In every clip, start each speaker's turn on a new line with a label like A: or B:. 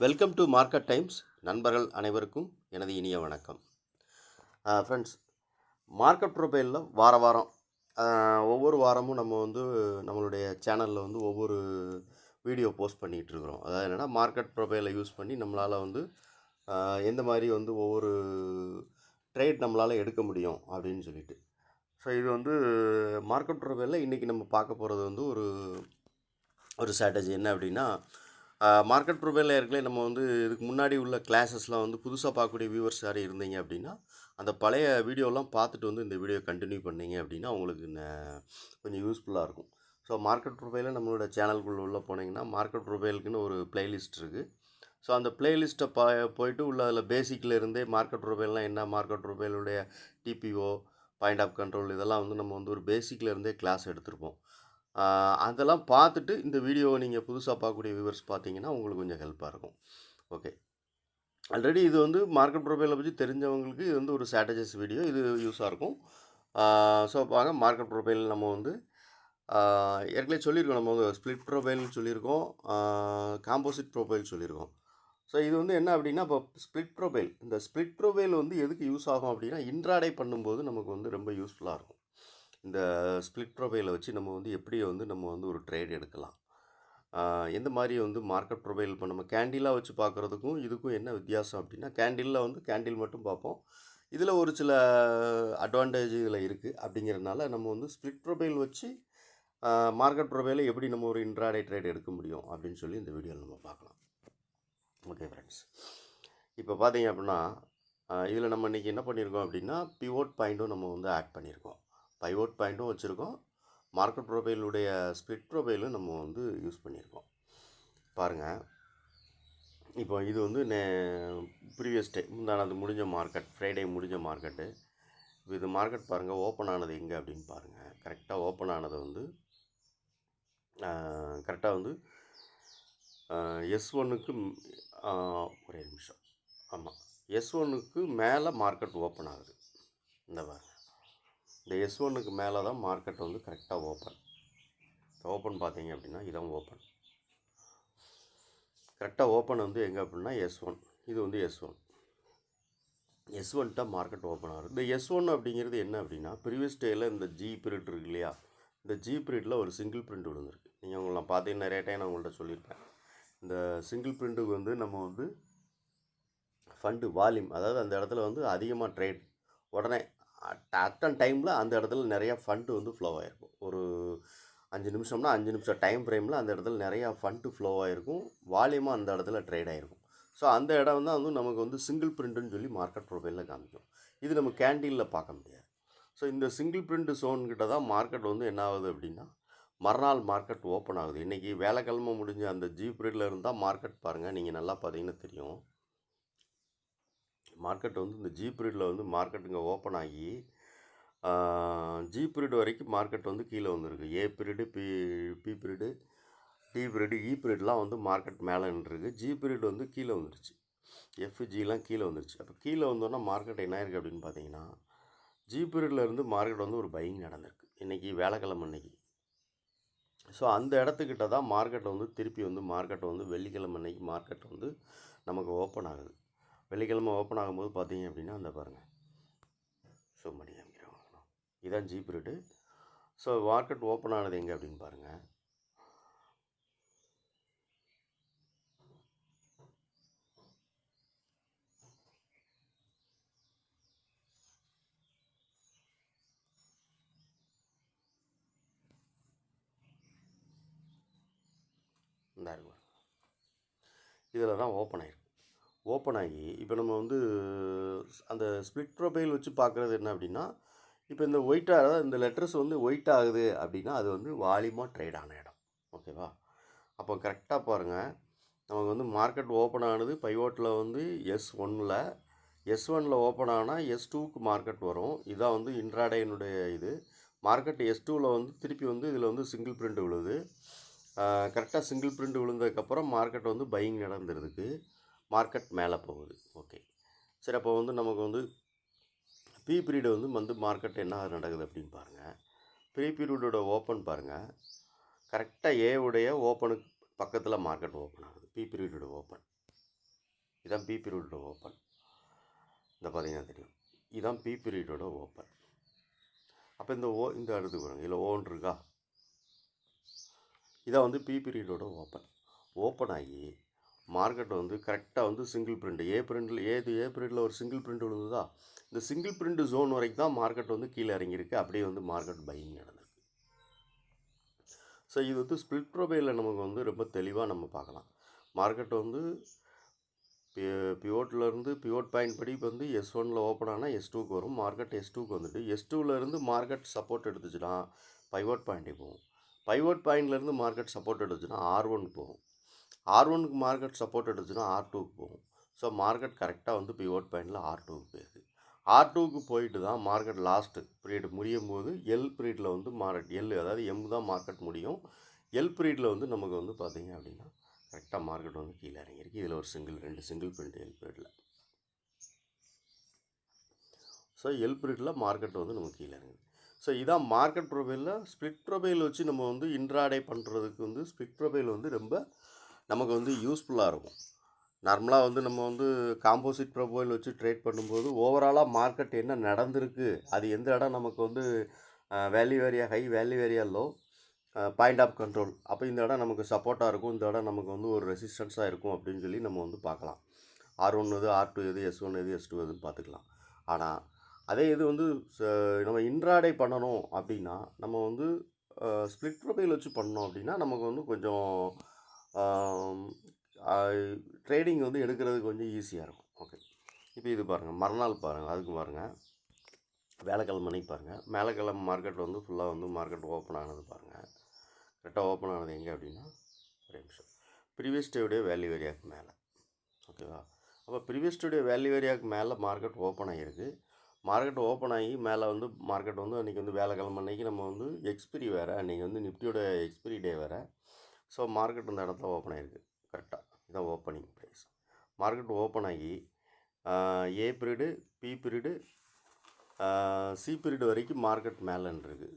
A: Welcome to market times. நண்பர்கள் அனைவருக்கும் எனது இனிய வணக்கம். ஃப்ரெண்ட்ஸ், மார்க்கெட் ப்ரொஃபைலில் வாரம் ஒவ்வொரு வாரமும் நம்ம நம்மளுடைய சேனலில் ஒவ்வொரு வீடியோ போஸ்ட் பண்ணிகிட்ருக்குறோம். அதாவது என்னென்னா, மார்க்கெட் ப்ரொஃபைலை யூஸ் பண்ணி நம்மளால் எந்த மாதிரி ஒவ்வொரு ட்ரேட் நம்மளால் எடுக்க முடியும் அப்படின்னு சொல்லிட்டு. ஸோ இது மார்க்கெட் ப்ரொஃபைலில் இன்றைக்கி நம்ம பார்க்க போகிறது ஒரு ஸ்ட்ராட்டஜி என்ன அப்படின்னா, மார்க்கெட் ப்ரொஃபைலில் ஏற்கனவே நம்ம இதுக்கு முன்னாடி உள்ள கிளாஸஸ்லாம் புதுசாக பார்க்கக்கூடிய வியூவர்ஸ் யாரும் இருந்தீங்க அப்படின்னா, அந்த பழைய வீடியோலாம் பார்த்துட்டு இந்த வீடியோ கண்டினியூ பண்ணிங்க அப்படின்னா உங்களுக்கு கொஞ்சம் யூஸ்ஃபுல்லாக இருக்கும். ஸோ மார்க்கெட் ப்ரொஃபைலில் நம்மளோட சேனலுக்குள்ளே உள்ளே போனீங்கன்னா, மார்க்கெட் ப்ரொஃபைலுக்குன்னு ஒரு பிளேலிஸ்ட் இருக்குது. ஸோ அந்த பிளேலிஸ்ட்டை போயிட்டு உள்ள அதில் பேசிக்கில் இருந்தே மார்க்கெட் ப்ரொஃபைல்னால் என்ன, மார்க்கெட் ப்ரொஃபைலுடைய டிபிஓ, பாயிண்ட் ஆஃப் கண்ட்ரோல், இதெல்லாம் நம்ம ஒரு பேசிக்கில் இருந்தே கிளாஸ் எடுத்திருப்போம். அதெல்லாம் பார்த்துட்டு இந்த வீடியோவை நீங்கள் புதுசாக பார்க்கக்கூடிய வியூவர்ஸ் பார்த்தீங்கன்னா உங்களுக்கு கொஞ்சம் ஹெல்ப்பாக இருக்கும். ஓகே, ஆல்ரெடி இது மார்க்கெட் ப்ரொஃபைலை பற்றி தெரிஞ்சவங்களுக்கு இது ஒரு ஸ்ட்ராட்டஜிஸ் வீடியோ, இது யூஸாக இருக்கும். ஸோ வாங்க, மார்க்கெட் ப்ரொஃபைல் நம்ம ஏற்கனவே சொல்லியிருக்கோம். நம்ம ஸ்ப்ளிட் ப்ரொஃபைல் சொல்லியிருக்கோம், காம்போசிட் ப்ரொஃபைல் சொல்லியிருக்கோம். ஸோ இது என்ன அப்படின்னா, இப்போ ஸ்ப்ளிட் ப்ரொஃபைல், இந்த ஸ்ப்ளிட் ப்ரொஃபைல் எதுக்கு யூஸ் ஆகும் அப்படின்னா, இன்ட்ராடே பண்ணும்போது நமக்கு ரொம்ப யூஸ்ஃபுல்லாக இருக்கும். இந்த ஸ்ப்ளிட் ப்ரொஃபைலை வச்சு நம்ம எப்படி நம்ம ஒரு ட்ரேட் எடுக்கலாம், எந்த மாதிரி மார்க்கெட் ப்ரொஃபைல் இப்போ நம்ம கேண்டிலாக வச்சு பார்க்குறதுக்கும் இதுக்கும் என்ன வித்தியாசம் அப்படின்னா, கேண்டிலில் கேண்டில் மட்டும் பார்ப்போம். இதில் ஒரு சில அட்வான்டேஜ் இதில் இருக்குது. அப்படிங்கிறதுனால நம்ம ஸ்ப்ளிட் ப்ரொஃபைல் வச்சு மார்க்கெட் ப்ரொஃபைலை எப்படி நம்ம ஒரு இன்ட்ராடே ட்ரேட் எடுக்க முடியும் அப்படின்னு சொல்லி இந்த வீடியோவில் நம்ம பார்க்கலாம். ஓகே ஃப்ரெண்ட்ஸ், இப்போ பார்த்தீங்க அப்படின்னா, இதில் நம்ம இன்றைக்கி என்ன பண்ணியிருக்கோம் அப்படின்னா, பிவோட் பாயிண்ட்டும் நம்ம ஆட் பண்ணியிருக்கோம், பைவோட் பாயிண்ட்டும் வச்சுருக்கோம், மார்க்கெட் ப்ரொஃபைலுடைய ஸ்ப்ளிட் ப்ரொஃபைலும் நம்ம யூஸ் பண்ணியிருக்கோம். பாருங்கள், இப்போ இது ப்ரீவியஸ் டே முந்தானது முடிஞ்ச மார்க்கெட், ஃப்ரைடே முடிஞ்ச மார்க்கெட்டு. இப்போ இது மார்க்கெட் பாருங்கள், ஓப்பன் ஆனது எங்கே அப்படின்னு பாருங்கள். கரெக்டாக ஓப்பன் ஆனது கரெக்டாக S1க்கு ஒரே நிமிஷம், ஆமாம், S1க்கு மேலே மார்க்கெட் ஓப்பன் ஆகுது. இந்த பாருங்க, இந்த S1க்கு மேலே தான் மார்க்கெட் கரெக்டாக ஓப்பன் பார்த்தீங்க அப்படின்னா இதான் ஓப்பன். கரெக்டாக ஓப்பன் எங்கே அப்படின்னா S1, இது S1ட்ட மார்க்கெட் ஓப்பன் ஆகுது. இந்த S1 அப்படிங்கிறது என்ன அப்படின்னா, ப்ரீவியஸ் டேயில் இந்த ஜி பீரியட் இருக்கு இல்லையா, இந்த ஜி பீரியடில் ஒரு சிங்கிள் பிரிண்ட் விழுந்திருக்கு. நீங்கள் உங்களை பார்த்தீங்கன்னா நிறைய டைம் நான் உங்கள்கிட்ட சொல்லியிருப்பேன். இந்த சிங்கிள் பிரிண்ட்டுக்கு நம்ம ஃபண்டு வால்யூம், அதாவது அந்த இடத்துல அதிகமாக ட்ரேட் உடனே அட்டன் டைமில் அந்த இடத்துல நிறையா ஃபண்டு ஃப்ளோ ஆகிருக்கும். ஒரு 5 நிமிஷம்னா 5 நிமிஷம் டைம் ஃப்ரேமில் அந்த இடத்துல நிறையா ஃபண்டு ஃப்ளோ ஆகிருக்கும், வால்யூமாக அந்த இடத்துல ட்ரேட் ஆகிருக்கும். ஸோ அந்த இடம் தான் நமக்கு சிங்கிள் பிரிண்ட்டுன்னு சொல்லி மார்க்கெட் ப்ரொஃபைலில் காமிக்கும். இது நம்ம கேண்டிலில் பார்க்க முடியாது. ஸோ இந்த சிங்கிள் பிரிண்ட் ஜோன்கிட்ட தான் மார்க்கெட் என்ன ஆகுது அப்படின்னா, மறுநாள் மார்க்கெட் ஓப்பன் ஆகுது. இன்றைக்கி வேலைக்கிழமை முடிஞ்ச அந்த ஜி பீரியடில் இருந்தால் மார்க்கெட் பாருங்கள், நீங்கள் நல்லா பார்த்தீங்கன்னா தெரியும். மார்க்கெட் இந்த ஜி பீரியடில் மார்க்கெட் இங்கே ஓப்பன் ஆகி ஜி பீரியட் வரைக்கும் மார்க்கெட் கீழே வந்திருக்கு. A period, B period, D period, E பீரியட்லாம் மார்க்கெட் மேலே நின்றுருக்கு. ஜி பீரியட் கீழே வந்துருச்சு, எஃப்ஜிலாம் கீழே வந்துருச்சு. அப்போ கீழே வந்தோன்னா மார்க்கெட் என்ன ஆயிருக்கு அப்படின்னு பார்த்தீங்கன்னா, ஜி பீரியடில் இருந்து மார்க்கெட் ஒரு பையிங் நடந்திருக்கு இன்றைக்கி வேலைக்கிழமை அன்னைக்கு. ஸோ அந்த இடத்துக்கிட்ட தான் மார்க்கெட் திருப்பி மார்க்கெட் வெள்ளிக்கிழமை அன்னைக்கு மார்க்கெட் நமக்கு ஓப்பன் ஆகுது. வெள்ளிக்கிழமை ஓப்பன் ஆகும்போது பார்த்தீங்க அப்படின்னா, அந்த பாருங்கள், ஸோ மணி காமிக்கிறோம், இதான் G period. So market open ஆனது எங்கே அப்படின்னு பாருங்கள். இந்த இதில் தான் ஓப்பன் ஆகிருக்கு. ஓப்பன் ஆகி இப்போ நம்ம அந்த ஸ்ப்ளிட் ப்ரொஃபைல் வச்சு பார்க்குறது என்ன அப்படின்னா, இப்போ இந்த ஒயிட்டாக, அதாவது இந்த லெட்டர்ஸ் ஒயிட் ஆகுது அப்படின்னா அது வால்யூமாக ட்ரேட் ஆன இடம். ஓகேவா? அப்போ கரெக்டாக பாருங்கள், நமக்கு மார்க்கெட் ஓப்பன் ஆனது பைவோட்டில் S1ல், S1ல் ஓப்பன் ஆனால் S2க்கு மார்க்கெட் வரும். இதான் இன்ட்ராடேனுடைய இது. மார்க்கெட் S2ல் திருப்பி இதில் சிங்கிள் பிரிண்ட் விழுது. கரெக்டாக சிங்கிள் பிரிண்ட் விழுந்ததுக்கப்புறம் மார்க்கெட் பையிங் நடந்துருக்கு, மார்க்கெட் மேலே போகுது. ஓகே, சரி, அப்போ நமக்கு பி பீரியடு மார்க்கெட் என்ன நடக்குது அப்படின்னு பாருங்கள். ப்ரீ பீரியடோட ஓப்பன் பாருங்கள், கரெக்டாக ஏவுடைய ஓப்பனுக்கு பக்கத்தில் மார்க்கெட் ஓப்பன் ஆகுது, பி பீரியடோட ஓப்பன். இதான் பி பீரியடோட ஓப்பன். இந்த பார்த்தீங்கன்னா தெரியும், இதுதான் பி பீரியடோட ஓப்பன். அப்போ இந்த அடுத்து பாருங்கள், இதில் ஓன் இருக்கா, இதான் வந்து பி பீரியடோட ஓப்பன் ஆகி மார்க்கெட் வந்து கரெக்டாக வந்து சிங்கிள் பிரிண்ட் ஏ பீரியடில் ஒரு சிங்கிள் பிரிண்ட் விழுந்ததா, இந்த சிங்கிள் பிரிண்ட் ஜோன் வரைக்கும் தான் மார்க்கெட் வந்து கீழே இறங்கியிருக்கு. அப்படியே வந்து மார்க்கெட் பையிங் நடந்திருக்கு. ஸோ இது வந்து ஸ்பிளிட் ப்ரொஃபைலில் நமக்கு வந்து ரொம்ப தெளிவாக நம்ம பார்க்கலாம். மார்க்கெட் வந்து பிவோட்லேருந்து பிவோட் பாயிண்ட் படி இப்போ வந்து S1 ஓப்பன் ஆனால் S2க்கு வரும். மார்க்கெட் S2க்கு வந்துட்டு S2லேருந்து மார்க்கெட் சப்போர்ட் எடுத்துச்சுன்னா பைவோட் பாயிண்ட்டுக்கு போகும். பைவோட் பாயிண்ட்லேருந்து மார்க்கெட் சப்போர்ட் எடுத்துச்சுன்னா R1க்கு போகும். R1க்கு மார்க்கெட் சப்போர்ட் எடுத்துச்சுன்னா R2க்கு போகும். ஸோ மார்க்கெட் கரெக்டாக வந்து பிவோட் பாயிண்டில் R2க்கு போயிருக்கு. R2க்கு போயிட்டு தான் மார்க்கெட் லாஸ்ட்டு பீரியட் முடியும் போது எல் பீரியடில் வந்து அதாவது எம் தான் மார்க்கெட் முடியும். எல் பீரியடில் வந்து நமக்கு வந்து பார்த்திங்க அப்படின்னா கரெக்டாக மார்க்கெட் வந்து கீழே இறங்கியிருக்கு. இதில் ஒரு ரெண்டு சிங்கிள் பிரிண்ட் எல் பீரியடில். ஸோ எல் பீரியடில் மார்க்கெட் வந்து நமக்கு கீழே இறங்குது. ஸோ இதான் மார்க்கெட் ப்ரொஃபைலில் ஸ்பிளிட் ப்ரொஃபைல் வச்சு நம்ம வந்து இன்ட்ராடே பண்ணுறதுக்கு வந்து ஸ்பிளிட் ப்ரொஃபைல் வந்து ரொம்ப நமக்கு வந்து யூஸ்ஃபுல்லாக இருக்கும். நார்மலாக வந்து நம்ம வந்து காம்போசிட் ப்ரொஃபைல் வச்சு ட்ரேட் பண்ணும்போது ஓவராலாக மார்க்கெட் என்ன நடந்திருக்கு, அது எந்த இடம் நமக்கு வந்து value area high, value area low, point of control, அப்போ இந்த இடம் நமக்கு சப்போர்ட்டாக இருக்கும், இந்த இடம் நமக்கு வந்து ஒரு ரெசிஸ்டன்ஸாக இருக்கும் அப்படின்னு சொல்லி நம்ம வந்து பார்க்கலாம். R1 எது, R2 எது, S1 எது, S2 எதுன்னு பார்த்துக்கலாம். ஆனால் அதே இது வந்து நம்ம இன்ட்ராடே பண்ணணும் அப்படின்னா நம்ம வந்து ஸ்பிளிட் ப்ரொஃபைல் வச்சு பண்ணோம் அப்படின்னா நமக்கு வந்து கொஞ்சம் ட்ரேடிங் வந்து எடுக்கிறதுக்கு கொஞ்சம் ஈஸியாக இருக்கும். ஓகே, இப்போ இது பாருங்கள், மறுநாள் பாருங்கள், அதுக்கு பாருங்கள், வேலைக்கிழமை அன்னைக்கு பாருங்கள், வேலைக்கிழமை மார்க்கெட் வந்து ஃபுல்லாக வந்து மார்க்கெட் ஓப்பன் ஆனது பாருங்கள். கரெக்டாக ஓப்பன் ஆனது எங்கே அப்படின்னா ஒரு நிமிஷம், ப்ரீவியஸ் டேவுடைய வேல்யூ ஏரியாவுக்கு மேலே. ஓகேவா, அப்போ ப்ரீவியஸ் டேவுடைய வேல்யூ ஏரியாவுக்கு மேலே மார்க்கெட் ஓப்பன் ஆகிருக்கு. மார்க்கெட் ஓப்பன் ஆகி மேலே வந்து மார்க்கெட் வந்து அன்றைக்கி வந்து வேலைக்கிழமை அன்றைக்கி நம்ம வந்து எக்ஸ்பிரி வேறு, அன்றைக்கி வந்து நிஃப்டியோட எக்ஸ்பிரி டே வேறு. ஸோ மார்க்கெட் இந்த இடத்துல ஓப்பன் ஆகிருக்கு. கரெக்டாக இதான் ஓப்பனிங் ப்ரைஸ். மார்க்கெட் ஓப்பன் ஆகி A period, B period, C period வரைக்கும் மார்க்கெட் மேலேன்னு இருக்குது.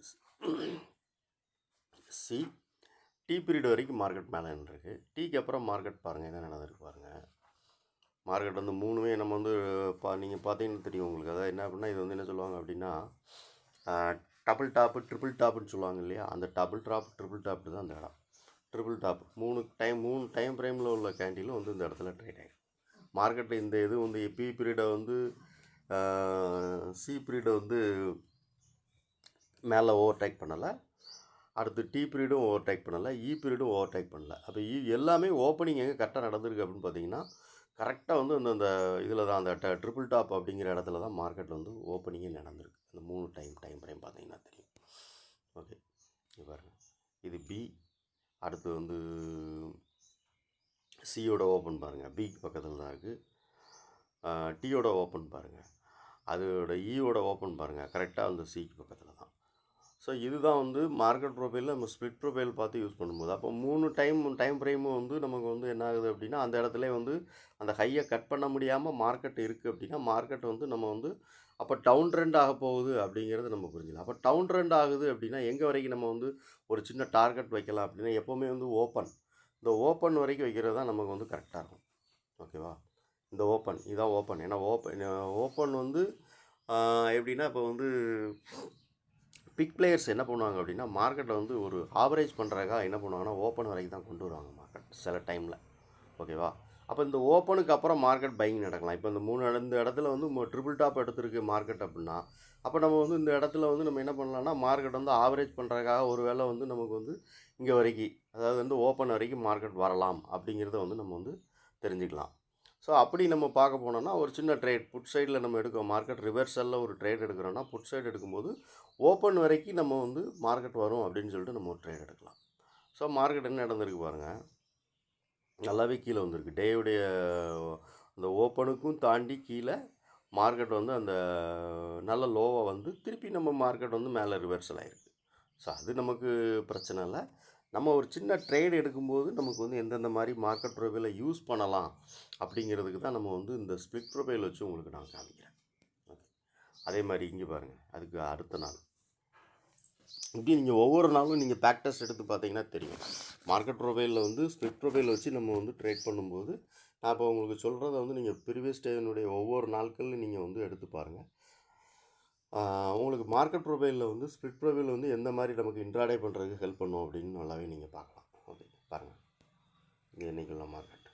A: சி டி பீரியட் வரைக்கும் மார்க்கெட் மேலேன்னு இருக்குது. டீக்கு அப்புறம் மார்க்கெட் பாருங்கள் என்ன நடந்திருக்கு பாருங்கள். மார்க்கெட் வந்து மூணுமே நம்ம வந்து நீங்கள் பார்த்தீங்கன்னு தெரியும் உங்களுக்கு. அதாவது என்ன அப்படின்னா இது வந்து என்ன சொல்லுவாங்க அப்படின்னா டபுள் டாப்பு ட்ரிபிள் டாப்புன்னு சொல்லுவாங்க இல்லையா, அந்த டபுள் டாப் ட்ரிபிள் டாப்பு தான் அந்த இடம். ட்ரிபிள் டாப் மூணு டைம் ஃப்ரேமில் உள்ள கேண்டிலும் வந்து இந்த இடத்துல ட்ரேட் ஆகிடும். மார்க்கெட்டில் இந்த இது வந்து பி பீரியடை வந்து சி பீரியடை வந்து மேலே ஓவர்டேக் பண்ணலை, அடுத்து டி பீரியடும் ஓவர்டேக் பண்ணலை, இ பீரியடும் ஓவர்டேக் பண்ணலை. அப்போ எல்லாமே ஓப்பனிங் எங்கே கரெக்டாக நடந்திருக்கு அப்படின்னு பார்த்தீங்கன்னா கரெக்டாக வந்து அந்த இதில் தான், அந்த ட்ரிபிள் டாப் அப்படிங்கிற இடத்துல தான் மார்க்கெட் வந்து ஓப்பனிங்கே நடந்திருக்கு. அந்த மூணு டைம் ஃப்ரேம் பார்த்தீங்கன்னா தெரியும். ஓகே, இது பாருங்கள், இது பி, அடுத்து வந்து சியோட ஓப்பன் பாருங்கள், பிக்கு பக்கத்தில் தான் இருக்குது. டியோட ஓப்பன் பாருங்கள், அதோட இயோட ஓப்பன் பாருங்கள், கரெக்டாக அந்த சிக்கு பக்கத்தில் தான். ஸோ இதுதான் வந்து மார்க்கெட் ப்ரொஃபைலில் நம்ம ஸ்பிளிட் ப்ரொஃபைல் பார்த்து யூஸ் பண்ணும்போது அப்போ மூணு டைம் ஃப்ரேமும் வந்து நமக்கு வந்து என்ன ஆகுது அப்படின்னா அந்த இடத்துல வந்து அந்த ஹையை கட் பண்ண முடியாமல் மார்க்கெட் இருக்குது அப்படின்னா மார்க்கெட் வந்து நம்ம வந்து அப்போ டவுன் ட்ரெண்ட் ஆக போகுது அப்படிங்கிறது நம்ம புரிஞ்சுக்கலாம். அப்போ டவுன் ட்ரெண்ட் ஆகுது அப்படின்னா எங்கே வரைக்கும் நம்ம வந்து ஒரு சின்ன டார்கெட் வைக்கலாம் அப்படின்னா எப்போவுமே வந்து இந்த ஓப்பன் வரைக்கும் வைக்கிறது தான் நமக்கு வந்து கரெக்டாக இருக்கும். ஓகேவா, இந்த இதான் ஓப்பன். ஏன்னா ஓப்பன் வந்து எப்படின்னா இப்போ வந்து பிக் பிளேயர்ஸ் என்ன பண்ணுவாங்க அப்படின்னா மார்க்கெட்டை வந்து ஒரு ஆவரேஜ் பண்ணுறதுக்காக என்ன பண்ணுவாங்கன்னா ஓப்பன் வரைக்கும் தான் கொண்டு வருவாங்க மார்க்கெட் சில டைமில். ஓகேவா, அப்போ இந்த ஓப்பனுக்கு அப்புறம் மார்க்கெட் பையிங் நடக்கலாம். இப்போ இந்த இடத்துல வந்து ட்ரிபிள் டாப் எடுத்துருக்கு மார்க்கெட் அப்படின்னா அப்போ நம்ம வந்து இந்த இடத்துல வந்து நம்ம என்ன பண்ணலாம்னா மார்க்கெட் வந்து ஆவரேஜ் பண்ணுறதுக்காக ஒரு வேளை வந்து நமக்கு வந்து இங்கே வரைக்கும், அதாவது வந்து ஓப்பன் வரைக்கும் மார்க்கெட் வரலாம் அப்படிங்கிறத வந்து நம்ம வந்து தெரிஞ்சுக்கலாம். ஸோ அப்படி நம்ம பார்க்க போனோம்னா ஒரு சின்ன ட்ரேட் புட் சைடில் நம்ம எடுக்கிறோம், மார்க்கெட் ரிவர்சலில் ஒரு ட்ரேட் எடுக்கிறோன்னா புட் சைடு எடுக்கும்போது ஓப்பன் வரைக்கும் நம்ம வந்து மார்க்கெட் வரும் அப்படின்னு சொல்லிட்டு நம்ம ஒரு ட்ரேட் எடுக்கலாம். ஸோ மார்க்கெட் என்ன நடந்திருக்கு பாருங்கள், நல்லாவே கீழே வந்திருக்கு. டேவுடைய அந்த ஓப்பனுக்கும் தாண்டி கீழே மார்க்கெட் வந்து அந்த நல்ல லோவை வந்து திருப்பி நம்ம மார்க்கெட் வந்து மேலே ரிவர்சல் ஆகிருக்கு. ஸோ அது நமக்கு பிரச்சனை இல்லை. நம்ம ஒரு சின்ன ட்ரேட் எடுக்கும்போது நமக்கு வந்து எந்தெந்த மாதிரி மார்க்கெட் ப்ரொஃபைலை யூஸ் பண்ணலாம் அப்படிங்கிறதுக்கு தான் நம்ம வந்து இந்த ஸ்பிளிட் ப்ரொஃபைல் வச்சு உங்களுக்கு நான் காமிக்கிறேன். ஓகே, அதே மாதிரி இங்கே பாருங்கள், அதுக்கு அடுத்த நாள் இப்படி நீங்கள் ஒவ்வொரு நாளும் நீங்கள் பேக் டெஸ்ட் எடுத்து பார்த்தீங்கன்னா தெரியும். மார்க்கெட் ப்ரொஃபைலில் வந்து ஸ்ப்ளிட் ப்ரொஃபைல் வச்சு நம்ம வந்து ட்ரேட் பண்ணும்போது நான் இப்போ உங்களுக்கு சொல்கிறத வந்து நீங்கள் ப்ரீவியஸ் டேனுடைய ஒவ்வொரு நாட்களில் நீங்கள் வந்து எடுத்து பாருங்கள். உங்களுக்கு மார்க்கெட் ப்ரொஃபைலில் வந்து ஸ்ப்ளிட் ப்ரொஃபைல் வந்து எந்த மாதிரி நமக்கு இன்ட்ராடே பண்ணுறதுக்கு ஹெல்ப் பண்ணும் அப்படின்னு நல்லாவே நீங்கள் பார்க்கலாம். ஓகே, பாருங்கள். இது என்றைக்குள்ள மார்க்கெட்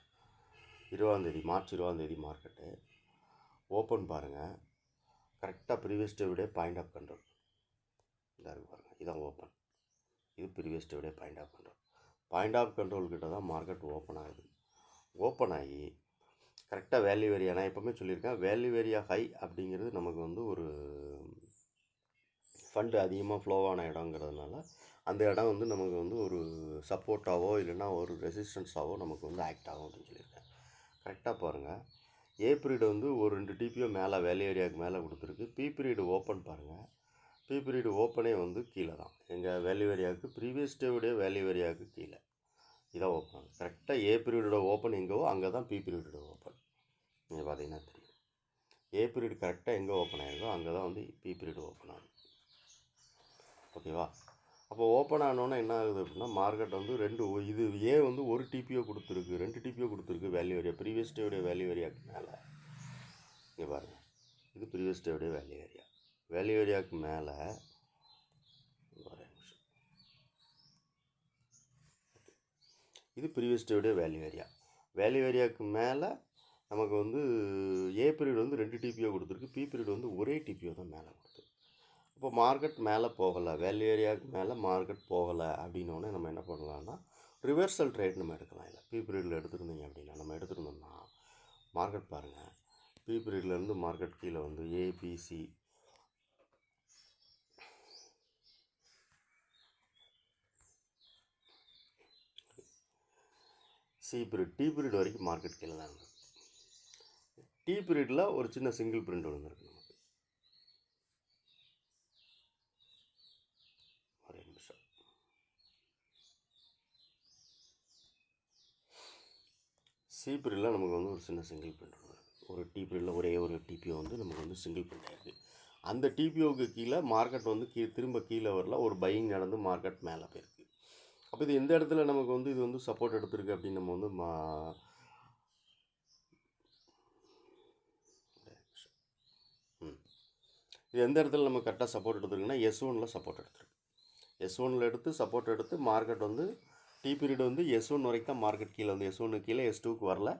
A: 20 மார்ச் 20 மார்க்கெட்டு ஓப்பன் பாருங்கள். கரெக்டாக ப்ரீவியஸ் டே விட பாயிண்ட் ஆஃப் கண்ட்ரோல் இதாக இருக்குது பாருங்கள். இதான் ஓப்பன். இது ப்ரீவியஸ் டே விட point of control. Point of control கிட்ட தான் மார்க்கெட் ஓப்பன் ஆகுது. ஓப்பன் ஆகி கரெக்டாக வேல்யூ ஏரியா, நான் எப்போவுமே சொல்லியிருக்கேன், வேல்யூ ஏரியா ஹை அப்படிங்கிறது நமக்கு வந்து ஒரு ஃபண்டு அதிகமாக ஃப்ளோவான இடங்கிறதுனால அந்த இடம் வந்து நமக்கு வந்து ஒரு சப்போர்ட்டாவோ இல்லைன்னா ஒரு ரெசிஸ்டன்ஸாவோ நமக்கு வந்து ஆக்ட் ஆகும் அப்படின்னு சொல்லியிருக்கேன். கரெக்டாக பாருங்கள். ஏ பீரியட் வந்து ஒரு 2 டிபிஓ மேலே வேல்யூ ஏரியாவுக்கு மேலே கொடுத்துருக்கு. பி பீரியடு ஓப்பன் பாருங்கள். பி பீரியடு ஓப்பனே வந்து கீழே தான், எங்கள் வேல்யூ ஏரியாவுக்கு ப்ரீவியஸ் டேவுடைய வேல்யூ ஏரியாவுக்கு கீழே இதான் ஓப்பன் ஆகுது. கரெக்டாக ஏ பீரியடோட ஓப்பன் எங்கேவோ அங்கே தான் பி பீரியடோட ஓப்பன். நீங்கள் பார்த்தீங்கன்னா தெரியும். ஏ பீரியட் கரெக்டாக எங்கே ஓப்பன் ஆகிருக்கோ அங்கே தான் வந்து பி பீரியட் ஓப்பன் ஆகுது. ஓகேவா? அப்போ ஓப்பன் ஆனோன்னா என்ன ஆகுது அப்படின்னா மார்க்கெட் வந்து இது ஏ வந்து ஒரு டிபிஓ கொடுத்துருக்கு, 2 டிபிஓ கொடுத்துருக்கு வேல்யூ ஏரியா, ப்ரீவியஸ் டேவுடைய வேல்யூ ஏரியாவுக்கு மேலே. இங்கே பாருங்கள், இது ப்ரீவியஸ் டேவுடைய வேல்யூ ஏரியா. வேல்யூ ஏரியாவுக்கு மேலே இது ப்ரீவியஸ் டேவுடைய வேல்யூ ஏரியா. வேல்யூ ஏரியாவுக்கு மேலே நமக்கு வந்து ஏ பீரியட் வந்து 2 டிபிஓ கொடுத்துருக்கு, பி பீரியட் வந்து ஒரே டிபிஓ தான் மேலே கொடுத்துருக்கு. இப்போ மார்க்கெட் மேலே போகலை, வேல்யூ ஏரியாவுக்கு மேலே மார்க்கெட் போகலை அப்படின்னோடனே நம்ம என்ன பண்ணலாம்னா ரிவர்சல் ட்ரேட் நம்ம எடுக்கலாம். இல்லை பி பீரியடில் எடுத்துருந்தீங்க அப்படின்னா நம்ம எடுத்துருந்தோம்னா மார்க்கெட் பாருங்கள், பி பீரியட்லேருந்து மார்க்கெட் கீழே வந்து ABC C period D period வரைக்கும் மார்க்கெட் கீழே தான் இருந்தது. டி பீரியடில் ஒரு சின்ன சிங்கிள் பிரிண்ட் விழுந்திருக்கு நமக்கு. ஒரே நிமிஷம். சி பீரியடில் நமக்கு வந்து ஒரு சின்ன சிங்கிள் பிரிண்ட் விழுந்திருக்கு. ஒரு டி பீரியடில் ஒரே ஒரு டிபிஓ வந்து நமக்கு வந்து சிங்கிள் பிரிண்ட் ஆகிருக்கு. அந்த டிபிஓக்கு கீழே மார்க்கெட் வந்து திரும்ப கீழே வரல, ஒரு பையிங் நடந்து மார்க்கெட் மேலே போயிருக்கு. அப்போ இது எந்த இடத்துல நமக்கு வந்து இது வந்து சப்போர்ட் எடுத்திருக்கு அப்படின்னு நம்ம வந்து இது எந்த இடத்துல நம்ம கரெக்டாக சப்போர்ட் எடுத்துருக்குன்னா S1 சப்போர்ட் எடுத்துருக்கு. S1 எடுத்து சப்போர்ட் எடுத்து மார்க்கெட் வந்து டி பீரியட் வந்து S1 வரைக்கும் தான் மார்க்கெட் கீழே வந்து S1 கீழே S2க்கு வரல.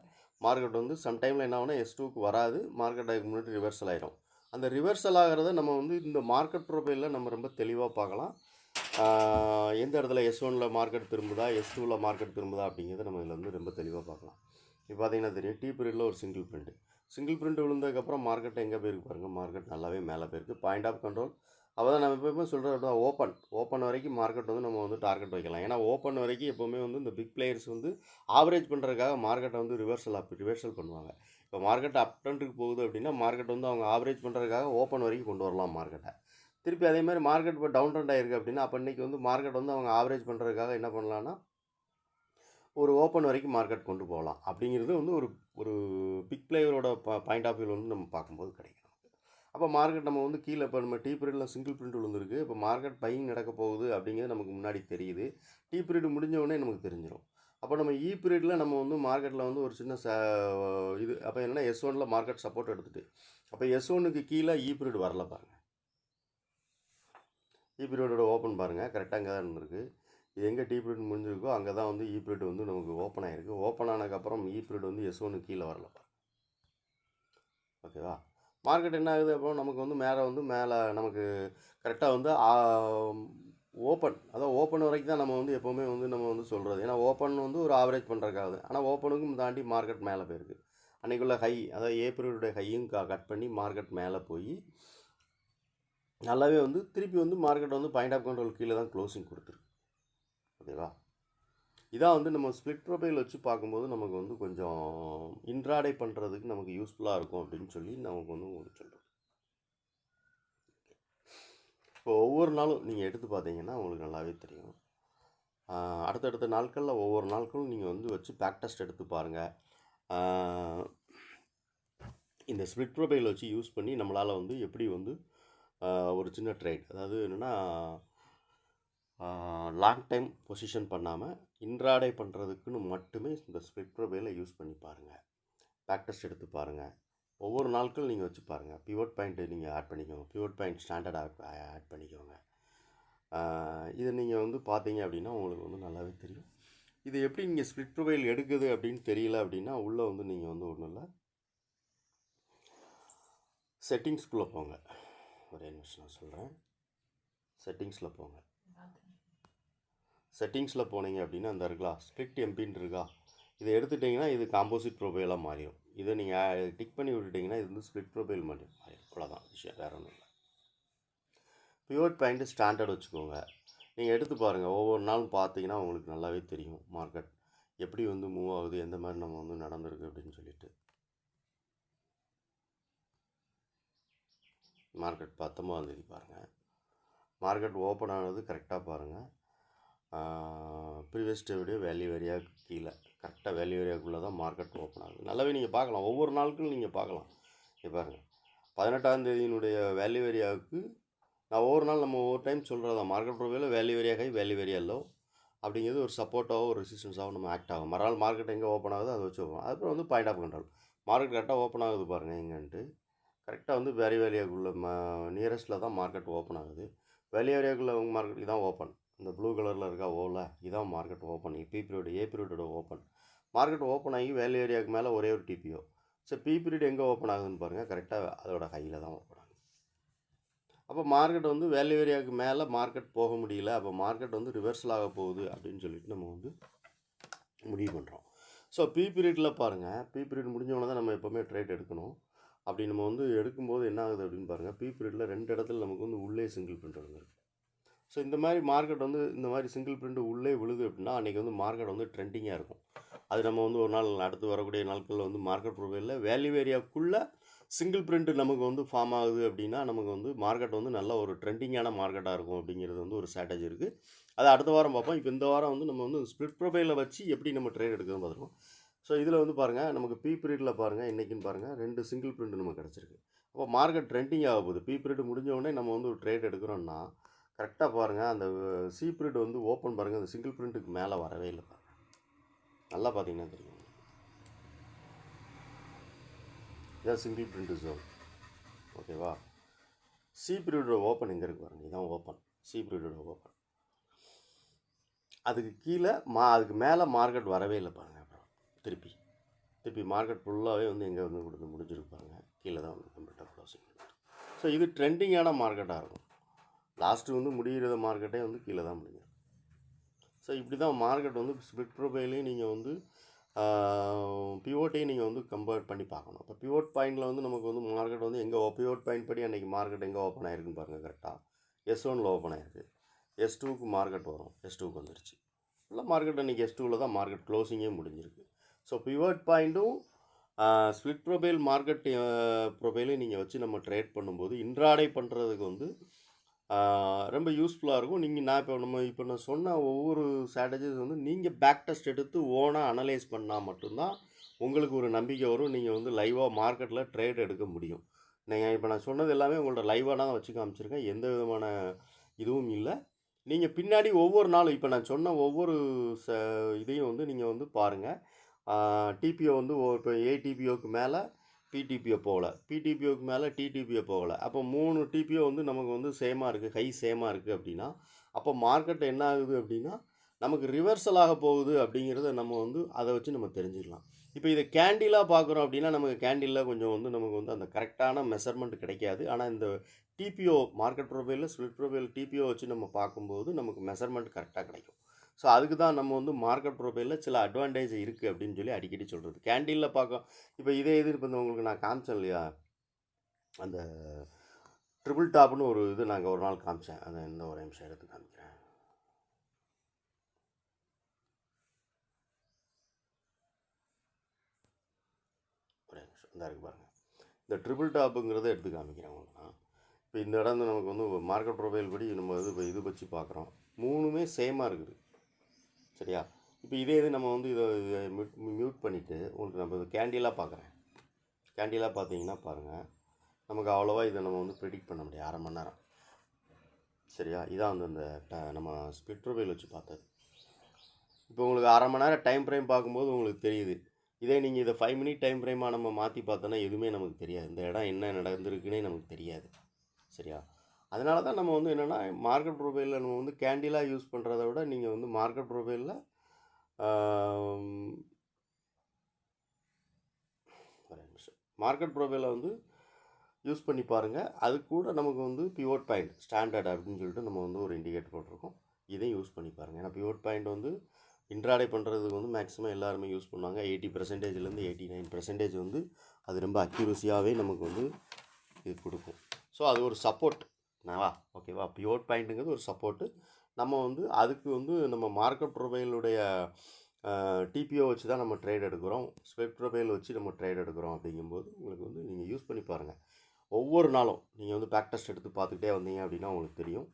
A: மார்க்கெட் வந்து சம்டைமில் என்ன ஆகுனா S2க்கு வராது, மார்க்கெட் அதுக்கு முன்னாடி ரிவர்சல் ஆகிடும். அந்த ரிவர்சல் ஆகிறத நம்ம வந்து இந்த மார்க்கெட் ப்ரொஃபைலில் நம்ம ரொம்ப தெளிவாக பார்க்கலாம். எந்த இடத்துல S1 மார்க்கெட் திரும்புதா, S2 மார்க்கெட் திரும்புதா அப்படிங்கிறத நம்ம இதில் வந்து ரொம்ப தெளிவாக பார்க்கலாம். இப்போ பார்த்தீங்கன்னா தெரியும், டி பீரியடில் ஒரு சிங்கிள் பிரிண்ட் விழுந்ததுக்கப்புறம் மார்க்கெட் எங்கே போயிருக்கு பாருங்கள், மார்க்கெட் நல்லாவே மேலே போயிருக்கு. பாயிண்ட் ஆஃப் கண்ட்ரோல் அப்போ தான் நம்ம எப்போயுமே சொல்கிறது ஓப்பன் வரைக்கும் மார்க்கெட் வந்து நம்ம வந்து டார்கெட் வைக்கலாம். ஏன்னா ஓப்பன் வரைக்கும் எப்போவுமே வந்து இந்த பிக் பிளேயர்ஸ் வந்து ஆவரேஜ் பண்ணுறதுக்காக மார்க்கெட்டை வந்து ரிவர்சல் பண்ணுவாங்க. இப்போ மார்க்கெட் அப் ட்ரெண்டுக்கு போகுது அப்படின்னா மார்க்கெட் வந்து அவங்க ஆவரேஜ் பண்ணுறதுக்காக ஓப்பன் வரைக்கும் கொண்டு வரலாம் மார்க்கெட்டை. திருப்பி அதே மாதிரி மார்க்கெட் இப்போ டவுன் ட்ரெண்ட் ஆகிருக்கு அப்படின்னா அப்போ இன்றைக்கி வந்து மார்க்கெட் வந்து அவங்க ஆவரேஜ் பண்ணுறதுக்காக என்ன பண்ணலான்னா ஒரு ஓப்பன் வரைக்கும் மார்க்கெட் கொண்டு போகலாம். அப்படிங்கிறது வந்து ஒரு பிக் பிளேயரோட பாயிண்ட் ஆஃப் வியூவில் வந்து நம்ம பார்க்கும்போது கிடைக்கும். அப்போ மார்க்கெட் நம்ம வந்து கீழே இப்போ நம்ம டி பீரியடில் சிங்கிள் பிரிண்ட் விழுந்திருக்கு, இப்போ மார்க்கெட் பையிங் நடக்க போகுது அப்படிங்கிறது நமக்கு முன்னாடி தெரியுது. டி பீரியட் முடிஞ்ச உடனே நமக்கு தெரிஞ்சிடும். அப்போ நம்ம இ பீரியடில் நம்ம வந்து மார்க்கெட்டில் வந்து ஒரு சின்ன இது அப்போ என்னென்னா S1 மார்க்கெட் சப்போர்ட் எடுத்துகிட்டு அப்போ S1க்கு கீழே இ பீரியட் வரல பாருங்கள். இ பீரியடோட ஓப்பன் பாருங்கள், கரெக்டாக அங்கே தான் இருந்திருக்கு. இது எங்கே டி பீரியட் முடிஞ்சிருக்கோ அங்கே தான் வந்து இ பீரியட் வந்து நமக்கு ஓப்பன் ஆகிருக்கு. ஓப்பன் ஆனதுக்கப்புறம் இ பீரியட் வந்து S1 கீழே வரல பாருங்கள். ஓகேவா? மார்க்கெட் என்ன ஆகுது, அப்போ நமக்கு வந்து மேலே நமக்கு கரெக்டாக வந்து ஓப்பன் வரைக்கும் தான் நம்ம வந்து எப்போவுமே வந்து நம்ம வந்து சொல்கிறது. ஏன்னா ஓப்பன் வந்து ஒரு ஆவரேஜ் பண்ணுறதுக்காக, ஆனால் ஓப்பனுக்கும் தாண்டி மார்க்கெட் மேலே போயிருக்கு. அன்றைக்குள்ள ஹை, அதாவது ஏப்ரலுடைய ஹையும் கட் பண்ணி மார்க்கெட் மேலே போய் நல்லாவே வந்து திருப்பி வந்து மார்க்கெட் வந்து பாயிண்ட் ஆஃப் கண்ட்ரோல் கீழே தான் க்ளோசிங் கொடுத்துருக்கு. ஓகேவா? இதான் வந்து நம்ம ஸ்ப்ளிட் ப்ரொஃபைல் வச்சு பார்க்கும்போது நமக்கு வந்து கொஞ்சம் இன்ட்ராடே பண்ணுறதுக்கு நமக்கு யூஸ்ஃபுல்லாக இருக்கும் அப்படின்னு சொல்லி நமக்கு வந்து உங்களுக்கு சொல்கிறோம். இப்போ ஒவ்வொரு நாளும் நீங்கள் எடுத்து பார்த்தீங்கன்னா உங்களுக்கு நல்லாவே தெரியும். அடுத்தடுத்த நாட்களில் ஒவ்வொரு நாட்களும் நீங்கள் வந்து வச்சு பேக் டெஸ்ட் எடுத்து பாருங்கள். இந்த ஸ்ப்ளிட் ப்ரொஃபைல் வச்சு யூஸ் பண்ணி நம்மளால் வந்து எப்படி வந்து ஒரு சின்ன ட்ரேட், அதாவது என்னென்னா லாங் டைம் பொசிஷன் பண்ணாமல் இன்ட்ராடே பண்ணுறதுக்குன்னு மட்டுமே இந்த ஸ்ப்ளிட் ப்ரோபைலை யூஸ் பண்ணி பாருங்கள். பேக் டெஸ்ட் எடுத்து பாருங்கள். ஒவ்வொரு நாட்கள் நீங்கள் வச்சு பாருங்கள். பிவோட் பாயிண்ட்டு நீங்கள் ஆட் பண்ணிக்கோங்க. பிவோட் பாயிண்ட் ஸ்டாண்டர்டாக ஆட் பண்ணிக்கோங்க. இதை நீங்கள் வந்து பார்த்தீங்க அப்படின்னா உங்களுக்கு வந்து நல்லாவே தெரியும். இது எப்படி நீங்கள் ஸ்ப்ளிட் ப்ரோபைல் எடுக்குது அப்படின்னு தெரியல அப்படின்னா உள்ளே வந்து நீங்கள் வந்து ஒன்றும் இல்லை, செட்டிங்ஸ்குள்ளே போங்க. ஒரே நிமிஷம் நான் சொல்கிறேன். செட்டிங்ஸில் போங்க. செட்டிங்ஸில் போனீங்க அப்படின்னா அந்த இருக்கா ஸ்ப்ளிட் எம்பின்னு இருக்கா, இதை எடுத்துட்டிங்கன்னா இது காம்போசிட் ப்ரோபைலாக மாறிடும். இதை நீங்கள் டிக் பண்ணி விட்டுட்டிங்கன்னா இது வந்து ஸ்ப்ளிட் ப்ரோபைல் மாறிடும். அவ்வளோதான் விஷயம், வேறு ஒன்றும் இல்லை. பிவோட் பாயிண்ட்டு ஸ்டாண்டர்ட் வச்சுக்கோங்க. நீங்கள் எடுத்து பாருங்கள். ஒவ்வொரு நாளும் பார்த்தீங்கன்னா உங்களுக்கு நல்லாவே தெரியும் மார்க்கெட் எப்படி வந்து மூவ் ஆகுது, எந்த மாதிரி நம்ம வந்து நடந்திருக்கு அப்படின்னு சொல்லிட்டு. மார்க்கெட் 19 பாருங்கள். மார்க்கெட் ஓப்பன் ஆனது கரெக்டாக பாருங்கள். ப்ரீவியஸ் டேவுடைய வேல்யூ ஏரியாவுக்கு கீழே கரெக்டாக வேல்யூ ஏரியாவுக்குள்ளே தான் மார்க்கெட் ஓப்பன் ஆகுது. நல்லாவே நீங்கள் பார்க்கலாம், ஒவ்வொரு நாளுக்கும் நீங்கள் பார்க்கலாம். இங்கே பாருங்கள், 18ஆம் தேதியினுடைய வேல்யூ ஏரியாவுக்கு நான் ஒவ்வொரு நாள் நம்ம ஒவ்வொரு டைம் சொல்கிறதா மார்க்கெட் ப்ரோபைலில் value area high value area low அப்படிங்கிறது ஒரு சப்போர்ட்டாகவோ ஒரு ரெசிஸ்டன்ஸாகவும் நம்ம ஆக்ட் ஆகும். மறுநாள் மார்க்கெட் எங்கே ஓப்பன் ஆகுது அதை வச்சு ஓப்பன். அதுக்கப்புறம் வந்து பாயிண்ட் ஆஃப் கண்ட்ரோல். மார்க்கெட் கரெக்டாக ஓப்பன் ஆகுது பாருங்கள் எங்கன்ட்டு. கரெக்டாக வந்து வேல்யூ ஏரியாவுக்குள்ளே நியரஸ்ட்டில் தான் மார்க்கெட் ஓப்பன் ஆகுது. வேல்யூ ஏரியாவுக்குள்ளே உங்கள் மார்க்கெட் இதான் ஓப்பன். இந்த ப்ளூ கலரில் இருக்கா ஓவில் இதான் மார்க்கெட் ஓப்பன். பி பீரியட் ஏ பீரியடோட ஓப்பன். மார்க்கெட் ஓப்பன் ஆகி வேல்யூ ஏரியாவுக்கு மேலே ஒரே ஒரு டிபிஓ. ஸோ பி பீரியட் எங்கே ஓப்பன் ஆகுதுன்னு பாருங்கள், கரெக்டாக அதோட ஹையில் தான் ஓப்பன் ஆகுது. அப்போ மார்க்கெட் வந்து வேல்யூ ஏரியாவுக்கு மேலே மார்க்கெட் போக முடியல, அப்போ மார்க்கெட் வந்து ரிவர்சல் ஆக போகுது அப்படின்னு சொல்லிட்டு நம்ம வந்து முடிவு பண்ணுறோம். ஸோ பி பீரியடில் பாருங்கள், பி பீரியட் முடிஞ்சவொன்னே தான் நம்ம எப்போவுமே ட்ரேட் எடுக்கணும். அப்படி நம்ம வந்து எடுக்கும்போது என்ன ஆகுது அப்படின்னு பாருங்கள், பி பீரியடில் 2 இடத்துல நமக்கு வந்து உள்ளே சிங்கிள் பிரிண்ட் வந்துருக்கு. ஸோ இந்த மாதிரி மார்க்கெட் வந்து இந்த மாதிரி சிங்கிள் பிரிண்ட் உள்ளே விழுது அப்படின்னா அன்றைக்கி வந்து மார்க்கெட் வந்து ட்ரெண்டிங்காக இருக்கும். அது நம்ம வந்து ஒரு நாள் அடுத்து வரக்கூடிய நாட்களில் வந்து மார்க்கெட் ப்ரொஃபைலில் வேல்யூ ஏரியாவுக்குள்ளே சிங்கிள் பிரிண்ட் நமக்கு வந்து ஃபார்ம் ஆகுது அப்படின்னா நமக்கு வந்து மார்க்கெட் வந்து நல்ல ஒரு ட்ரெண்டிங்கான மார்க்கெட்டாக இருக்கும் அப்படிங்கிறது வந்து ஒரு ஸ்ட்ராட்டஜி இருக்குது. அதை அடுத்த வாரம் பார்ப்போம். இப்போ இந்த வாரம் வந்து நம்ம வந்து ஸ்ப்ளிட் ப்ரொஃபைலில் வச்சு எப்படி நம்ம ட்ரேட் எடுக்கிறதுன்னு பார்த்துருக்கோம். ஸோ இதில் வந்து பாருங்கள், நமக்கு பி பீரியடில் பாருங்கள், இன்றைக்கின்னு பாருங்கள் 2 சிங்கிள் பிரிண்ட் நமக்கு கிடச்சிருக்கு. அப்போ மார்க்கெட் ட்ரெண்டிங் ஆக போகுது. பி பீரியட் முடிஞ்ச உடனே நம்ம வந்து ஒரு ட்ரேட் எடுக்கிறோன்னா கரெக்டாக பாருங்கள், அந்த சி பீரியட் வந்து ஓப்பன் பாருங்கள், அந்த சிங்கிள் பிரிண்ட்டுக்கு மேலே வரவே இல்லை பாருங்கள். நல்லா பார்த்தீங்கன்னா தெரியும். இதான் சிங்கிள் பிரிண்ட் ஜோன். ஓகேவா? சி பீரியடோட ஓப்பன் எங்கே இருக்குது பாருங்கள், இதான் ஓப்பன். C பீரியடோட open. அதுக்கு கீழே அதுக்கு மேலே மார்க்கெட் வரவே இல்லை பாருங்கள். அப்புறம் திருப்பி மார்க்கெட் ஃபுல்லாகவே வந்து எங்கே வந்து கொடுத்து முடிஞ்சிருக்கு பாருங்கள், கீழே தான் வந்து கம்ப்ளீட்டாக க்ளோசிங். ஸோ இது ட்ரெண்டிங்கான மார்க்கெட்டாக இருக்கும். லாஸ்ட்டு வந்து முடிகிற மார்க்கெட்டே வந்து கீழே தான் முடியும். ஸோ இப்படி தான் மார்க்கெட் வந்து ஸ்ப்ளிட் ப்ரோஃபைலையும் நீங்கள் வந்து பிவோட்டையும் நீங்கள் வந்து கம்பேர் பண்ணி பார்க்கணும். இப்போ பிவோட் பாயிண்டில் வந்து நமக்கு வந்து மார்க்கெட் வந்து எங்கே பிவோட் பாயிண்ட் படி அன்றைக்கி மார்க்கெட் எங்கே ஓப்பன் ஆகிருக்குன்னு பாருங்கள். கரெக்டாக S1ல் ஓப்பன் ஆகிருக்கு. S2க்கு மார்க்கெட் வரும். S2க்கு வந்துருச்சு. இல்லை மார்க்கெட் அன்றைக்கி S2வில் தான் மார்க்கெட் க்ளோசிங்கே முடிஞ்சிருக்கு. ஸோ பிவோட் பாயிண்ட்டும் ஸ்ப்ளிட் ப்ரோஃபைல் மார்க்கெட் ப்ரோஃபைலையும் நீங்கள் வச்சு நம்ம ட்ரேட் பண்ணும்போது இன்ட்ராடே பண்ணுறதுக்கு வந்து ரொம்ப யூஸ்ஃபுல்லாக இருக்கும். இப்போ நான் சொன்ன ஒவ்வொரு ஸ்ட்ராட்டஜிஸ் வந்து நீங்கள் பேக் டெஸ்ட் எடுத்து ஓனாக அனலைஸ் பண்ணால் மட்டும்தான் உங்களுக்கு ஒரு நம்பிக்கை வரும். நீங்கள் வந்து லைவாக மார்க்கெட்டில் ட்ரேட் எடுக்க முடியும். நீங்கள் இப்போ நான் சொன்னது எல்லாமே உங்களோட லைவாக தான் வச்சு காமிச்சிருக்கேன். எந்த விதமான இதுவும் இல்லை. நீங்கள் பின்னாடி ஒவ்வொரு நாளும் இப்போ நான் சொன்ன ஒவ்வொரு இதையும் வந்து நீங்கள் வந்து பாருங்கள். டிபிஓ வந்து இப்போ ஏடிபிஓக்கு மேலே பிடிபிஓ போகலை, பிடிபிஓக்கு மேலே டிடிபிஓ போகலை. அப்போ 3 டிபிஓ வந்து நமக்கு வந்து சேமாக இருக்குது, ஹை சேமாக இருக்குது அப்படின்னா அப்போ மார்க்கெட் என்ன ஆகுது அப்படின்னா நமக்கு ரிவர்சல் ஆக போகுது அப்படிங்கிறத நம்ம வந்து அதை வச்சு நம்ம தெரிஞ்சுக்கலாம். இப்போ இதை கேண்டிலாக பார்க்குறோம் அப்படின்னா நமக்கு கேண்டிலில் கொஞ்சம் வந்து நமக்கு வந்து அந்த கரெக்டான மெஷர்மெண்ட் கிடைக்காது. ஆனால் இந்த டிபிஓ மார்க்கெட் ப்ரொஃபைலில் ஸ்ப்ளிட் ப்ரொஃபைல் டிபிஓ வச்சு நம்ம பார்க்கும்போது நமக்கு மெஷர்மெண்ட் கரெக்டாக கிடைக்கும். ஸோ அதுக்கு தான் நம்ம வந்து மார்க்கெட் ப்ரொஃபைலில் சில அட்வான்டேஜ் இருக்குது அப்படின்னு சொல்லி அடிக்கடி சொல்கிறது. கேண்டிலில் பார்க்க இப்போ இதே இது இப்போ உங்களுக்கு நான் காமிச்சேன் இல்லையா, அந்த ட்ரிபிள் டாப்னு ஒரு இது நாங்கள் ஒரு நாள் காமிச்சேன். அதை இந்த ஒரு நிமிஷம் எடுத்து காமிக்கிறேன். ஒரே நிமிஷம் இந்த இருக்குது பாருங்கள். இந்த ட்ரிபிள் டாப்புங்கிறத எடுத்து காமிக்கிறேன் உங்களுக்கு நான். இப்போ இந்த இடம் வந்து நமக்கு வந்து மார்க்கெட் ப்ரொஃபைல் படி நம்ம இது வச்சு பார்க்குறோம். 3மே சேமாக இருக்குது. சரியா? இப்போ இதே இது நம்ம வந்து இதை மியூட் பண்ணிவிட்டு உங்களுக்கு நம்ம கேண்டிலாக பார்க்குறேன். கேண்டிலாக பார்த்தீங்கன்னா பாருங்கள், நமக்கு அவ்வளோவா இதை நம்ம வந்து ப்ரெடிக்ட் பண்ண முடியாது. 1/2 மணி நேரம் சரியா? இதான் வந்து அந்த நம்ம ஸ்பிளிட் ப்ரொஃபைல் வச்சு பார்த்தது. இப்போ உங்களுக்கு அரை மணி நேரம் டைம் ஃப்ரேம் பார்க்கும்போது உங்களுக்கு தெரியுது. இதே நீங்கள் இதை 5 மினிட் டைம் ஃப்ரேமாக நம்ம மாற்றி பார்த்தோன்னா எதுவுமே நமக்கு தெரியாது. இந்த இடம் என்ன நடந்திருக்குன்னே நமக்கு தெரியாது. சரியா? அதனால தான் நம்ம வந்து என்னென்னா மார்க்கெட் ப்ரொஃபைலில் நம்ம வந்து கேண்டிலாக யூஸ் பண்ணுறத விட நீங்கள் வந்து மார்க்கெட் ப்ரொஃபைலில் ஒரு நிமிஷம் மார்க்கெட் ப்ரொஃபைலை வந்து யூஸ் பண்ணி பாருங்கள். அது கூட நமக்கு வந்து பிவோட் பாயிண்ட் ஸ்டாண்டர்ட் அப்படின்னு சொல்லிட்டு நம்ம வந்து ஒரு இண்டிகேட்டர் போட்டிருக்கோம். இதையும் யூஸ் பண்ணி பாருங்கள். ஏன்னா பிவோட் பாயிண்ட் வந்து இன்ட்ராடே பண்ணுறதுக்கு வந்து மேக்ஸிமம் எல்லாருமே யூஸ் பண்ணுவாங்க. 80%லேருந்து 89% வந்து அது ரொம்ப அக்யூரஸியாகவே நமக்கு வந்து இது கொடுக்கும். ஸோ அது ஒரு சப்போர்ட் ஓகேவா? பிவோட் பாயிண்ட்டுங்கிறது ஒரு சப்போர்ட்டு. நம்ம வந்து அதுக்கு வந்து நம்ம மார்க்கெட் ப்ரொஃபைலுடைய டிபிஓ வச்சு தான் நம்ம ட்ரேட் எடுக்கிறோம். ஸ்பெட் ப்ரொஃபைல் வச்சு நம்ம ட்ரேட் எடுக்கிறோம். அப்படிங்கும்போது உங்களுக்கு வந்து நீங்கள் யூஸ் பண்ணி பாருங்கள். ஒவ்வொரு நாளும் நீங்கள் வந்து பேக் டெஸ்ட் எடுத்து பார்த்துக்கிட்டே வந்தீங்க அப்படின்னா உங்களுக்கு தெரியும்.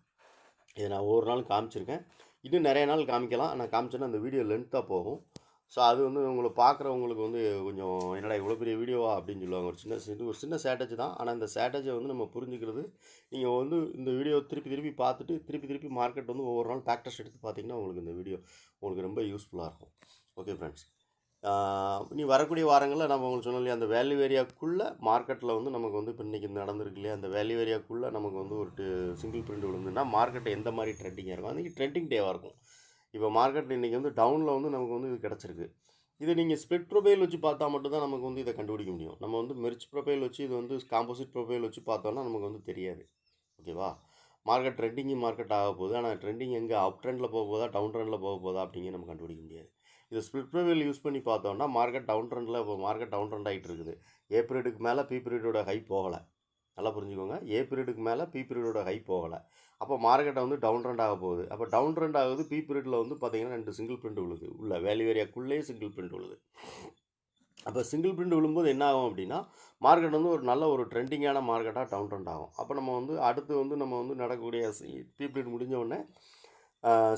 A: இதை நான் ஒவ்வொரு நாளும் காமிச்சிருக்கேன். இன்னும் நிறைய நாள் காமிக்கலாம். நான் காமிச்சேன்னா அந்த வீடியோ லென்த்தாக போகும். ஸோ அது வந்து உங்களை பார்க்குறவங்களுக்கு வந்து கொஞ்சம் என்னடா இவ்வளோ பெரிய வீடியோவா அப்படின்னு சொல்லுவாங்க. ஒரு சின்ன ஸ்ட்ராட்டஜி தான். ஆனால் இந்த ஸ்ட்ராட்டஜியை வந்து நம்ம புரிஞ்சுக்கிறது நீங்கள் வந்து இந்த வீடியோ திருப்பி பார்த்துட்டு திருப்பி மார்க்கெட் வந்து ஒவ்வொரு நாள் பேக் டெஸ்ட் எடுத்து பார்த்தீங்கன்னா உங்களுக்கு இந்த வீடியோ உங்களுக்கு ரொம்ப யூஸ்ஃபுல்லாக இருக்கும். ஓகே ஃப்ரெண்ட்ஸ், இனி வரக்கூடிய வாரங்களில் நம்ம உங்களுக்கு சொன்னோம் இல்லையா, அந்த வேல்யூ ஏரியாக்குள்ளே மார்க்கெட்டில் வந்து நமக்கு வந்து இப்போ இன்றைக்கி நடந்திருக்கு இல்லையா, அந்த வேல்யூ ஏரியாக்குள்ளே நமக்கு வந்து ஒரு சிங்கிள் பிரிண்ட் விழுந்துன்னா மார்க்கெட் எந்த மாதிரி ட்ரெண்டிங்காக இருக்கும். அன்றைக்கி ட்ரெண்டிங் டேவாக இருக்கும். இப்போ மார்க்கெட் இன்றைக்கி வந்து டவுனில் வந்து நமக்கு வந்து இது கிடச்சிருக்கு. இதை நீங்கள் ஸ்ப்ளிட் ப்ரொஃபைல் வச்சு பார்த்தா மட்டும்தான் நமக்கு வந்து இதை கண்டுபிடிக்க முடியும். நம்ம வந்து மெர்ஜ் ப்ரொஃபைல் வச்சு இது வந்து காம்போசிட் ப்ரொஃபைல் வச்சு பார்த்தோன்னா நமக்கு வந்து தெரியாது. ஓகேவா? மார்க்கெட் ட்ரெண்டிங் மார்க்கெட் ஆக போகுது. ஆனால் ட்ரெண்டிங் எங்கே அப் ட்ரெண்டில் போக போதா டவுன் ட்ரெண்டில் போக போதா அப்படிங்க நம்ம கண்டுபிடிக்க முடியாது. இது ஸ்ப்ளிட் ப்ரொஃபைல் யூஸ் பண்ணி பார்த்தோன்னா மார்க்கெட் டவுன் ட்ரெண்டில் இப்போ மார்க்கெட் டவுன் ட்ரெண்ட் ஆகிட்டு இருக்குது. ஏ பீரியடுக்கு மேலே பி பீரியடோட ஹை போகலை. நல்லா புரிஞ்சுக்கோங்க. ஏ பீரியடுக்கு மேலே பி பீரியடோட ஹை போகலை. அப்போ மார்க்கெட்டை வந்து டவுன் ட்ரெண்ட் ஆக போகுது. அப்போ டவுன் ட்ரெண்ட் ஆகுது. பி பீரியடில் வந்து பார்த்தீங்கன்னா 2 சிங்கிள் பிரிண்ட் விழுது. உள்ள வேல்யூ ஏரியாக்குள்ளேயே சிங்கிள் பிரிண்ட் விழுது. அப்போ சிங்கிள் பிரிண்ட் விழும்போது என்ன ஆகும் அப்படின்னா மார்க்கெட் வந்து ஒரு நல்ல ஒரு ட்ரெண்டிங்கான மார்க்கெட்டாக டவுன் ட்ரெண்ட் ஆகும். அப்போ நம்ம வந்து அடுத்து வந்து நம்ம வந்து நடக்கக்கூடிய பி பீரியட் முடிஞ்ச உடனே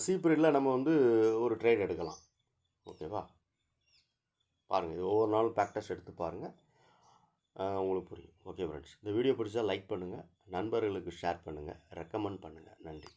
A: சி பீரியடில் நம்ம வந்து ஒரு ட்ரேட் எடுக்கலாம். ஓகேவா? பாருங்கள், இது ஒவ்வொரு நாளும் பேக் டெஸ்ட் எடுத்து பாருங்கள், உங்களுக்கு புரியும். ஓகே ஃப்ரெண்ட்ஸ், இந்த வீடியோ பிடிச்சா லைக் பண்ணுங்கள், நண்பர்களுக்கு ஷேர் பண்ணுங்கள், ரெக்கமெண்ட் பண்ணுங்கள். நன்றி.